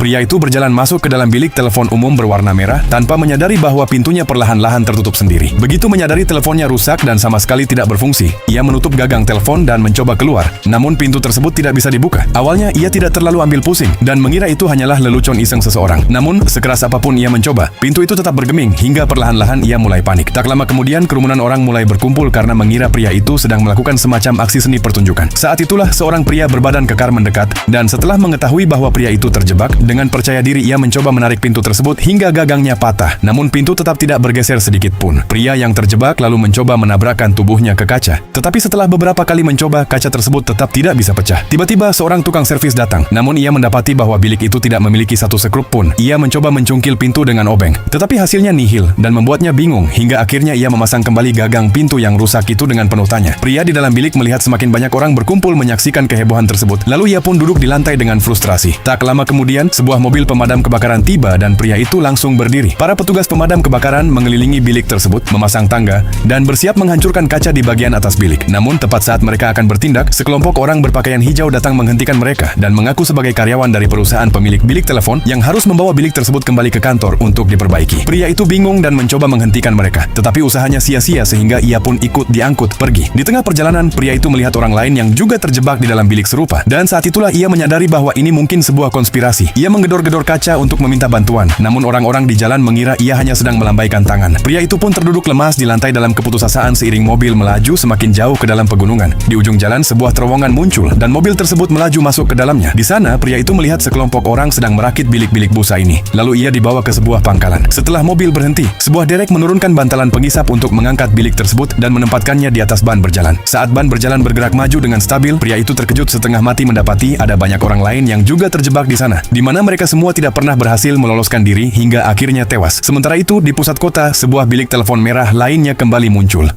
Pria itu berjalan masuk ke dalam bilik telepon umum berwarna merah tanpa menyadari bahwa pintunya perlahan-lahan tertutup sendiri. Begitu menyadari teleponnya rusak dan sama sekali tidak berfungsi, ia menutup gagang telepon dan mencoba keluar. Namun pintu tersebut tidak bisa dibuka. Awalnya ia tidak terlalu ambil pusing dan mengira itu hanyalah lelucon iseng seseorang. Namun sekeras apapun ia mencoba, pintu itu tetap bergeming hingga perlahan-lahan ia mulai panik. Tak lama kemudian kerumunan orang mulai berkumpul karena mengira pria itu sedang melakukan semacam aksi seni pertunjukan. Saat itulah seorang pria berbadan kekar mendekat dan setelah mengetahui bahwa pria itu terjebak, dengan percaya diri ia mencoba menarik pintu tersebut hingga gagangnya patah. Namun pintu tetap tidak bergeser sedikit pun. Pria yang terjebak lalu mencoba menabrakkan tubuhnya ke kaca. Tetapi setelah beberapa kali mencoba, kaca tersebut tetap tidak bisa pecah. Tiba-tiba seorang tukang servis datang. Namun ia mendapati bahwa bilik itu tidak memiliki satu sekrup pun. Ia mencoba mencungkil pintu dengan obeng. Tetapi hasilnya nihil dan membuatnya bingung hingga akhirnya ia memasang kembali gagang pintu yang rusak itu dengan penuh tanya. Pria di dalam bilik melihat semakin banyak orang berkumpul menyaksikan kehebohan tersebut. Lalu ia pun duduk di lantai dengan frustrasi. Tak lama kemudian, sebuah mobil pemadam kebakaran tiba dan pria itu langsung berdiri. Para petugas pemadam kebakaran mengelilingi bilik tersebut, memasang tangga, dan bersiap menghancurkan kaca di bagian atas bilik. Namun tepat saat mereka akan bertindak, sekelompok orang berpakaian hijau datang menghentikan mereka dan mengaku sebagai karyawan dari perusahaan pemilik bilik telepon yang harus membawa bilik tersebut kembali ke kantor untuk diperbaiki. Pria itu bingung dan mencoba menghentikan mereka, tetapi usahanya sia-sia sehingga ia pun ikut diangkut pergi. Di tengah perjalanan, pria itu melihat orang lain yang juga terjebak di dalam bilik serupa, dan saat itulah ia menyadari bahwa ini mungkin sebuah konspirasi. Ia menggedor-gedor kaca untuk meminta bantuan, namun orang-orang di jalan mengira ia hanya sedang melambaikan tangan. Pria itu pun terduduk lemas di lantai dalam keputusasaan seiring mobil melaju semakin jauh ke dalam pegunungan. Di ujung jalan sebuah terowongan muncul dan mobil tersebut melaju masuk ke dalamnya. Di sana pria itu melihat sekelompok orang sedang merakit bilik-bilik busa ini. Lalu ia dibawa ke sebuah pangkalan. Setelah mobil berhenti, sebuah derek menurunkan bantalan pengisap untuk mengangkat bilik tersebut dan menempatkannya di atas ban berjalan. Saat ban berjalan bergerak maju dengan stabil, pria itu terkejut setengah mati mendapati ada banyak orang lain yang juga terjebak di sana, di mana mereka semua tidak pernah berhasil meloloskan diri hingga akhirnya tewas. Sementara itu, di pusat kota, sebuah bilik telepon merah lainnya kembali muncul.